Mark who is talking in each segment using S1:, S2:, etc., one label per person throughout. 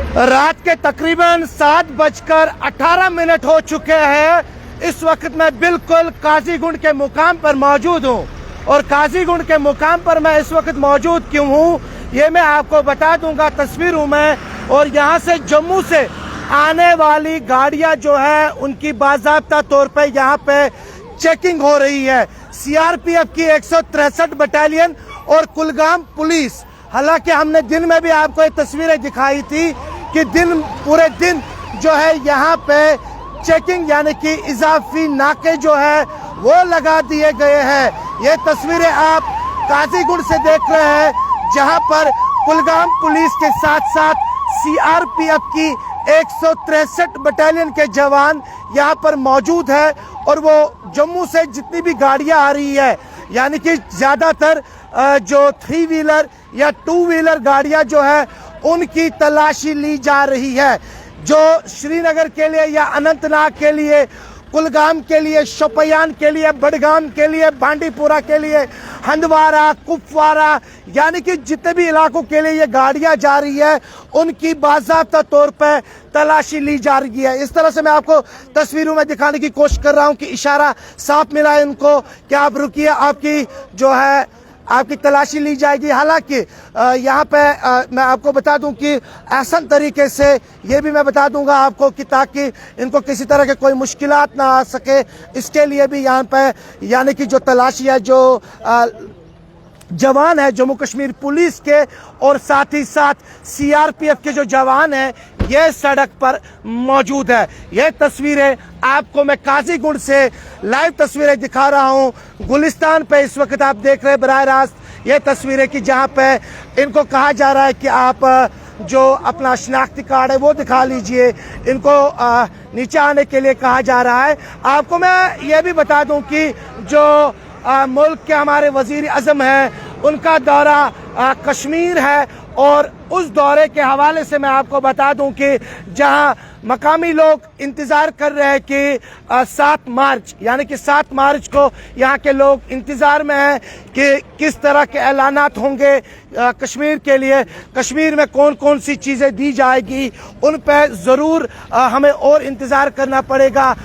S1: रात के तकरीबन 7:18 हो चुके हैं। इस वक्त मैं बिल्कुल काजीगुंड के मुकाम पर मौजूद हूँ और काजीगुंड के मुकाम पर मैं इस वक्त मौजूद क्यों हूँ ये मैं आपको बता दूंगा तस्वीरों में। और यहाँ से जम्मू से आने वाली गाड़ियाँ जो है उनकी बाज़ाब्ता तौर पे यहाँ पे चेकिंग हो रही है। सीआरपीएफ की 163 बटालियन और कुलगाम पुलिस। हालांकि हमने दिन में भी आपको ये तस्वीरें दिखाई थी कि पूरे दिन जो है यहाँ पे चेकिंग यानी कि इजाफी नाके जो है वो लगा दिए गए हैं। ये तस्वीरें आप काजीगुंड से देख रहे हैं जहाँ पर कुलगाम पुलिस के साथ साथ सीआरपीएफ की 163 बटालियन के जवान यहाँ पर मौजूद है। और वो जम्मू से जितनी भी गाड़ियाँ आ रही है यानी कि ज्यादातर जो 3 व्हीलर या 2 व्हीलर गाड़ियां जो है उनकी तलाशी ली जा रही है। जो श्रीनगर के लिए या अनंतनाग के लिए, कुलगाम के लिए, शोपियान के लिए, बडगाम के लिए, बांडीपुरा के लिए, हंदवारा, कुपवारा यानी कि जितने भी इलाकों के लिए ये गाड़ियां जा रही है उनकी बाज़ाब्ता तौर पर तलाशी ली जा रही है। इस तरह से मैं आपको तस्वीरों में दिखाने की कोशिश कर रहा हूं कि इशारा साफ मिला है उनको कि आप रुकिए, आपकी जो है आपकी तलाशी ली जाएगी। हालांकि यहाँ पे मैं आपको बता दूं कि आसान तरीके से ये भी मैं बता दूंगा आपको कि ताकि इनको किसी तरह के कोई मुश्किलात ना आ सके, इसके लिए भी यहाँ पे यानी कि जो तलाशी है जो जवान है जम्मू कश्मीर पुलिस के और साथ ही साथ सीआरपीएफ के जो जवान हैं ये सड़क पर मौजूद है। ये तस्वीरें आपको मैं काजीगुंड से लाइव तस्वीरें दिखा रहा हूं। गुलिस्तान पे इस वक्त आप देख रहे हैं बराह रास्त ये तस्वीरें कि जहां पे इनको कहा जा रहा है कि आप जो अपना शनाख्ती कार्ड है वो दिखा लीजिए। इनको नीचे आने के लिए कहा जा रहा है। आपको मैं ये भी बता दूं कि जो मुल्क के हमारे वजीर आजम हैं उनका दौरा कश्मीर है और उस दौरे के हवाले से मैं आपको बता दूं कि जहां मकामी लोग इंतजार कर रहे हैं कि 7 मार्च यानी कि 7 मार्च को यहाँ के लोग इंतजार में हैं कि किस तरह के ऐलानात होंगे कश्मीर के लिए, कश्मीर में कौन कौन सी चीज़ें दी जाएगी उन पर ज़रूर हमें और इंतज़ार करना पड़ेगा।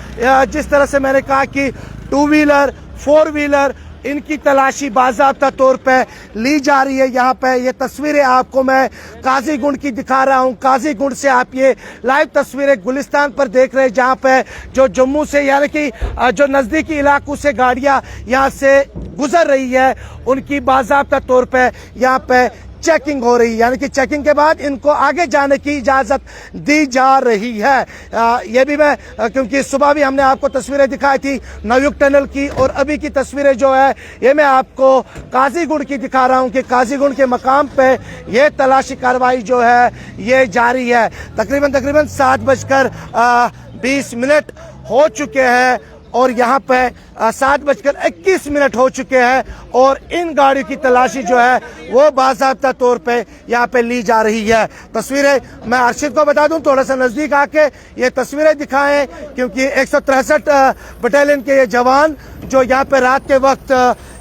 S1: जिस तरह से मैंने कहा कि 2 व्हीलर 4 व्हीलर इनकी तलाशी बाज़ाब्ता तौर पे ली जा रही है। यहाँ पे ये तस्वीरें आपको मैं काजीगुंड की दिखा रहा हूँ। काजीगुंड से आप ये लाइव तस्वीरें गुलिस्तान पर देख रहे हैं जहाँ पे जो जम्मू से यानी कि जो नज़दीकी इलाकों से गाड़ियाँ यहाँ से गुजर रही है उनकी बाज़ाब्ता तौर पे यहाँ पे चेकिंग हो रही है यानी कि चेकिंग के बाद इनको आगे जाने की इजाज़त दी जा रही है। ये भी मैं क्योंकि सुबह भी हमने आपको तस्वीरें दिखाई थी नवयुग टनल की और अभी की तस्वीरें जो है ये मैं आपको काजीगुंड की दिखा रहा हूँ कि काजीगुंड के मकाम पे ये तलाशी कार्रवाई जो है ये जारी है। तकरीबन 7:20 हो चुके हैं और यहाँ पे 7:21 हो चुके हैं और इन गाड़ियों की तलाशी जो है वो बाज़ाब्ता तौर पे यहाँ पे ली जा रही है। तस्वीरें मैं अर्शिद को बता दूं थोड़ा सा नज़दीक आके ये तस्वीरें दिखाएं क्योंकि 163 बटालियन के ये जवान जो यहाँ पे रात के वक्त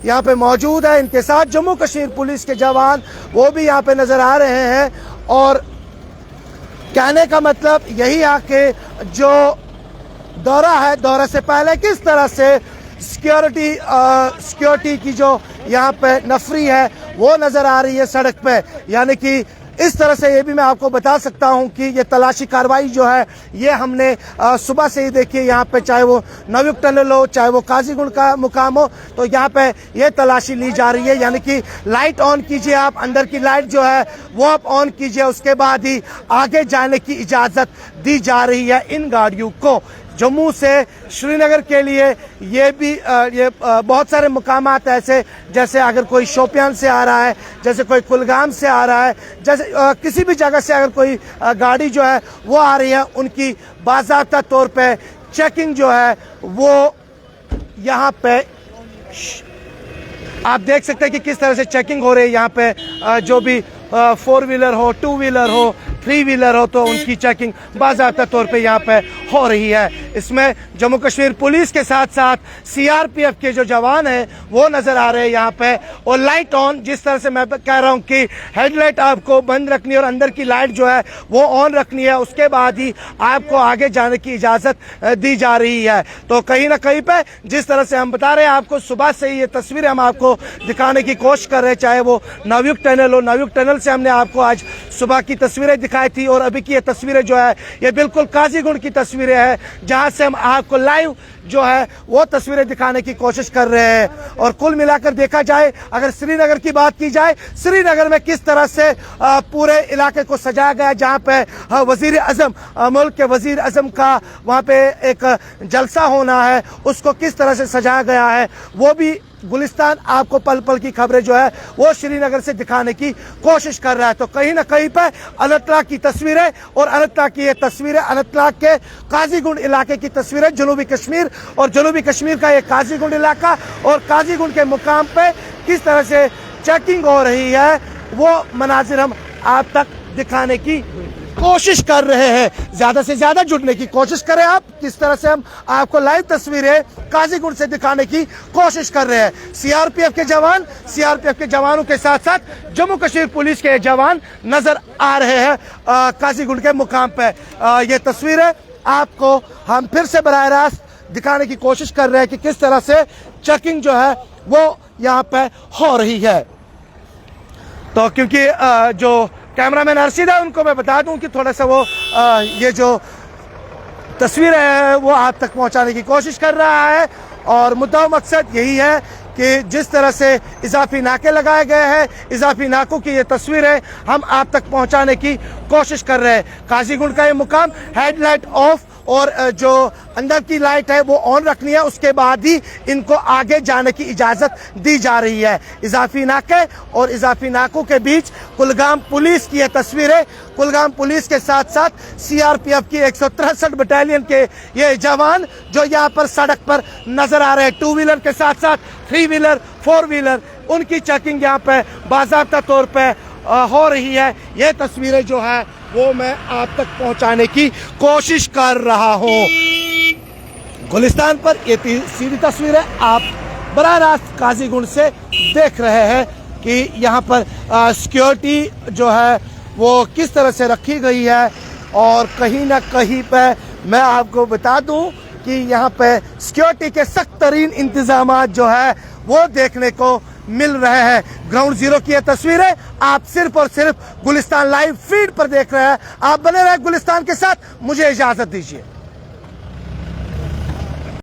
S1: यहाँ पे मौजूद है, इनके साथ जम्मू कश्मीर पुलिस के जवान वो भी यहाँ पे नज़र आ रहे हैं। और कहने का मतलब यही है कि जो दौरा है, दौरे से पहले किस तरह से सिक्योरिटी की जो यहाँ पे नफरी है वो नजर आ रही है सड़क पे। यानी कि इस तरह से ये भी मैं आपको बता सकता हूँ कि ये तलाशी कार्रवाई जो है ये हमने सुबह से ही देखी है। यहाँ पे चाहे वो नवयुग टनल हो चाहे वो काजीगुंड का मुकाम हो तो यहाँ पे ये तलाशी ली जा रही है। यानी कि लाइट ऑन कीजिए, आप अंदर की लाइट जो है वो आप ऑन कीजिए, उसके बाद ही आगे जाने की इजाज़त दी जा रही है इन गाड़ियों को। जम्मू से श्रीनगर के लिए ये भी बहुत सारे मुकामात ऐसे जैसे अगर कोई शोपियान से आ रहा है, जैसे कोई कुलगाम से आ रहा है, जैसे किसी भी जगह से अगर कोई गाड़ी जो है वो आ रही है उनकी बाज़ाब्ता तौर पे चेकिंग जो है वो यहाँ पे आप देख सकते हैं कि किस तरह से चेकिंग हो रही है। यहाँ पे जो भी 4 व्हीलर हो 2 व्हीलर हो 3 व्हीलर हो तो उनकी चेकिंग बाज़ाब्ता तौर पे यहाँ पे हो रही है। इसमें जम्मू कश्मीर पुलिस के साथ साथ सीआरपीएफ के जो जवान हैं वो नजर आ रहे हैं यहाँ पे। और लाइट ऑन, जिस तरह से मैं कह रहा हूँ कि हेडलाइट आपको बंद रखनी है और अंदर की लाइट जो है वो ऑन रखनी है, उसके बाद ही आपको आगे जाने की इजाजत दी जा रही है। तो कहीं ना कहीं पे जिस तरह से हम बता रहे हैं आपको, सुबह से ही ये तस्वीरें हम आपको दिखाने की कोशिश कर रहे हैं, चाहे वो नवयुग टनल हो। नवयुग टनल से हमने आपको आज सुबह की तस्वीरें दिखाई थी और अभी की ये तस्वीरें जो है ये बिल्कुल काजीगुंड की तस्वीरें हैं, जहां से हम आपको लाइव जो है वो तस्वीरें दिखाने की कोशिश कर रहे हैं। और कुल मिलाकर देखा जाए, अगर श्रीनगर की बात की जाए, श्रीनगर में किस तरह से पूरे इलाके को सजाया गया, जहां पे वजीर आजम, मुल्क के वजीर आजम का वहां पे एक जलसा होना है, उसको किस तरह से सजाया गया है, वो भी गुलिस्तान आपको पल पल की खबरें जो है वो श्रीनगर से दिखाने की कोशिश कर रहा है। तो कहीं ना कहीं पर अनंतनाग की तस्वीरें और अनंतनाग की ये तस्वीरें, अनंतनाग के काजीगुंड इलाके की तस्वीरें, जनूबी कश्मीर और जनूबी कश्मीर का ये काजीगुंड इलाका, और काजीगुंड के मुकाम पे किस तरह से चेकिंग हो रही है वो मनाजिर हम आप तक दिखाने की कोशिश कर रहे हैं। ज्यादा से ज्यादा जुड़ने की कोशिश करें आप, किस तरह से हम आपको लाइव तस्वीरें काजीगुंड से दिखाने की कोशिश कर रहे हैं। सीआरपीएफ के जवानों के साथ साथ जम्मू कश्मीर पुलिस के जवान नजर आ रहे हैं काजीगुंड के मुकाम पे। ये तस्वीरें आपको हम फिर से बराह रास्त दिखाने की कोशिश कर रहे हैं कि किस तरह से चेकिंग जो है वो यहाँ पे हो रही है। तो क्योंकि जो कैमरामैन अर्शिद है उनको मैं बता दूं कि थोड़ा सा वो ये जो तस्वीर है वो आप तक पहुंचाने की कोशिश कर रहा है। और मुद्दा मकसद यही है कि जिस तरह से इजाफी नाके लगाए गए हैं, इजाफी नाकों की ये तस्वीरें हम आप तक पहुंचाने की कोशिश कर रहे हैं। काजीगुंड का ये मुकाम हेडलाइट ऑफ और जो अंदर की लाइट है वो ऑन रखनी है, उसके बाद ही इनको आगे जाने की इजाजत दी जा रही है। इजाफी नाके और इजाफी नाकों के बीच कुलगाम पुलिस की ये तस्वीरें, कुलगाम पुलिस के साथ साथ सीआरपीएफ की 163 बटालियन के ये जवान जो यहाँ पर सड़क पर नजर आ रहे हैं, 2 व्हीलर के साथ साथ 3 व्हीलर 4 व्हीलर, उनकी चेकिंग यहाँ पे बाज़ाब्ता तौर पे हो रही है। ये तस्वीरें जो है वो मैं आप तक पहुंचाने की कोशिश कर रहा हूं। गुलिस्तान पर ये सीधी तस्वीर है, आप बराह रास्त काजीगुंड से देख रहे हैं कि यहाँ पर सिक्योरिटी जो है वो किस तरह से रखी गई है। और कहीं ना कहीं पे मैं आपको बता दूं कि यहाँ पे सिक्योरिटी के सख्त तरीन इंतजाम जो है वो देखने को मिल रहे हैं। ग्राउंड जीरो की ये तस्वीरें आप सिर्फ और सिर्फ गुलिस्तान लाइव फीड पर देख रहे हैं। आप बने रहे गुलिस्तान के साथ, मुझे इजाजत दीजिए।